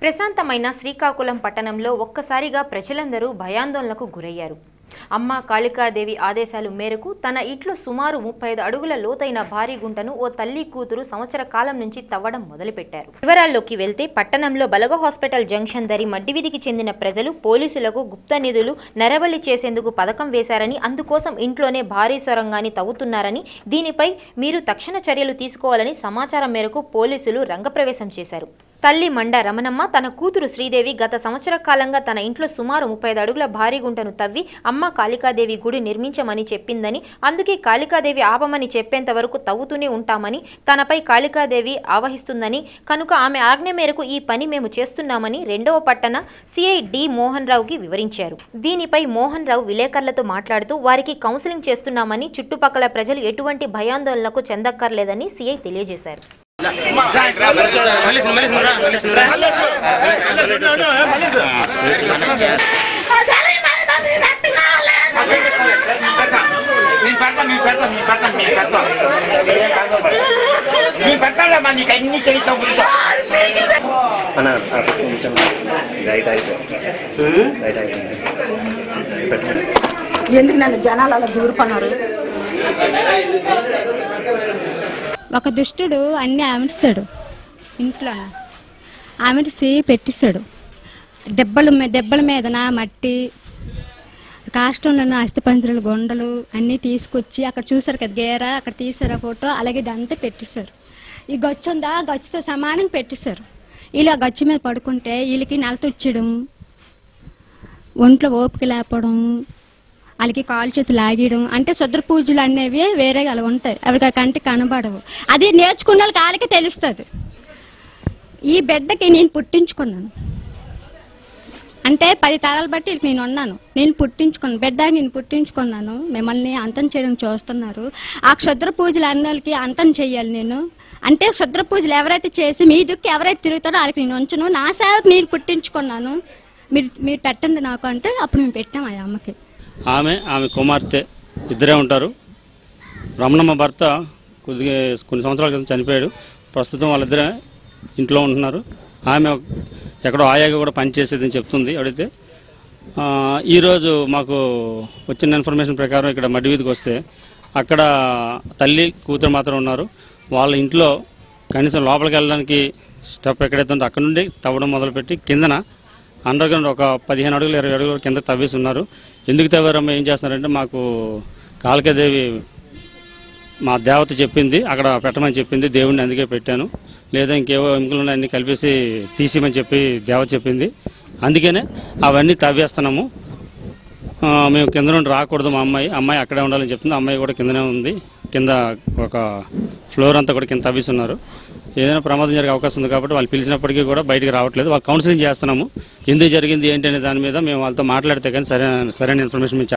ప్రశాంతమైన శ్రీకాకుళం పట్టణంలో ఒక్కసారిగా ప్రజలందరూ భయాందోళనకు గురయ్యారు. అమ్మ కాళికాదేవి ఆదేశాల మేరకు తన ఇంట్లో సుమారు 35 అడుగుల లోతైన భారీ గుంటను ఓ తల్లి కూతురు సంవత్సర కాలం నుంచి తవ్వడం మొదలుపెట్టారు. వివరాల్లోకి వెళ్తే పట్టణంలో బలగ హాస్పిటల్ జంక్షన్ దరి మడ్డివిధికి చెందిన ప్రజలు పోలీసులకు గుప్త నిధులు నరబలి చేసేందుకు పథకం వేశారని, అందుకోసం ఇంట్లోనే భారీ సొరంగాన్ని తవ్వుతున్నారని, దీనిపై మీరు తక్షణ చర్యలు తీసుకోవాలని సమాచారం మేరకు పోలీసులు రంగప్రవేశం చేశారు. తల్లి మండ రమణమ్మ తన కూతురు శ్రీదేవి గత సంవత్సర కాలంగా తన ఇంట్లో సుమారు 35 అడుగుల భారీ గుంటను తవ్వి అమ్మ కాళికాదేవి గుడి నిర్మించమని చెప్పిందని, అందుకే కాళికాదేవి ఆపమని చెప్పేంత వరకు తవ్వుతూనే ఉంటామని, తనపై కాళికాదేవి ఆవహిస్తుందని, కనుక ఆమె ఆజ్ఞ మేరకు ఈ పని మేము చేస్తున్నామని 2వ పట్టణ సిఐ డి మోహన్ రావుకి వివరించారు. దీనిపై మోహన్ రావు విలేకరులతో మాట్లాడుతూ వారికి కౌన్సిలింగ్ చేస్తున్నామని, చుట్టుపక్కల ప్రజలు ఎటువంటి భయాందోళనకు చెందక్కర్లేదని సిఐ తెలియజేశారు. ఎందుకు నన్ను జనాలు అలా దూరుకున్నారు? ఒక దుష్టుడు అన్ని అమర్చాడు, ఇంట్లో అమర్చి పెట్టిస్తాడు. దెబ్బల మీదన మట్టి, కాష్టంలో అస్థిపంజరాలు, గొండలు అన్నీ తీసుకొచ్చి అక్కడ చూసారు కదా గేర, అక్కడ తీసారు ఫోటో, అలాగే ఇదంతా పెట్టిస్తారు. ఈ గచ్చు ఉందా, గచ్చుతో సమానం పెట్టిస్తారు. ఇలా గచ్చు మీద పడుకుంటే వీళ్ళకి నెలతొచ్చడం, ఒంట్లో ఓపిక లేపడం, వాళ్ళకి కాలు చేతులు లాగేయడం, అంటే శుద్ర పూజలు అనేవి వేరే అలా ఉంటాయి, అవి కంటికి కనబడవు. అది నేర్చుకున్న వాళ్ళకి వాళ్ళకి తెలుస్తుంది. ఈ బిడ్డకి నేను పుట్టించుకున్నాను అంటే 10 తరాలు బట్టి నేను ఉన్నాను, నేను పుట్టించుకున్నాను, బిడ్డ నేను పుట్టించుకున్నాను. మిమ్మల్ని అంతం చేయడం చూస్తున్నారు. ఆ క్షుద్ర పూజలు అన్న వాళ్ళకి అంతం చెయ్యాలి నేను. అంటే క్షుద్ర పూజలు ఎవరైతే చేసి మీ దుక్కి ఎవరైతే తిరుగుతారో వాళ్ళకి నేను ఉంచను. నా సేవకు నేను పుట్టించుకున్నాను, మీరు పెట్టండి నాకు అంటే అప్పుడు మేము పెట్టాం ఆ అమ్మకి. ఆమె కుమార్తె ఇద్దరే ఉంటారు. రమణమ్మ భర్త కొన్ని సంవత్సరాల క్రితం చనిపోయాడు. ప్రస్తుతం వాళ్ళిద్దరే ఇంట్లో ఉంటున్నారు. ఆమె ఎక్కడో ఆయాగా కూడా పనిచేసేదని చెప్తుంది. అడిగితే ఈరోజు మాకు వచ్చిన ఇన్ఫర్మేషన్ ప్రకారం ఇక్కడ మడ్డివీధికి వస్తే అక్కడ తల్లి కూతురు మాత్రం ఉన్నారు. వాళ్ళ ఇంట్లో కనీసం లోపలికి వెళ్ళడానికి స్టెప్ ఎక్కడైతే ఉందో అక్కడ నుండి తవ్వడం మొదలుపెట్టి కిందన అండర్ గ్రౌండ్ ఒక 15 అడుగులు 20 అడుగులు కింద తవ్వేసి ఉన్నారు. ఎందుకు తవ్వారమ్మా, ఏం చేస్తున్నారంటే మాకు కాళికాదేవి మా దేవత చెప్పింది, అక్కడ పెట్టమని చెప్పింది, దేవుడిని అందుకే పెట్టాను, లేదా ఇంకేవో ఎముకలు అన్నీ కలిపేసి తీసేయమని చెప్పి దేవత చెప్పింది, అందుకనే అవన్నీ తవ్వేస్తున్నాము. మేము కింద నుండి రాకూడదు, మా అమ్మాయి అక్కడే ఉండాలని చెప్తుంది. అమ్మాయి కూడా కిందనే ఉంది. కింద ఒక ఫ్లోర్ అంతా కూడా కింద తవ్వేసి ఉన్నారు. ఏదైనా ప్రమాదం జరిగే అవకాశం ఉంది కాబట్టి వాళ్ళు పిలిచినప్పటికీ కూడా బయటికి రావట్లేదు. వాళ్ళు కౌన్సిలింగ్ చేస్తున్నాము. ఎందుకు జరిగింది ఏంటి అనే దాని మీద మేము వాళ్ళతో మాట్లాడితే కానీ సరైన ఇన్ఫర్మేషన్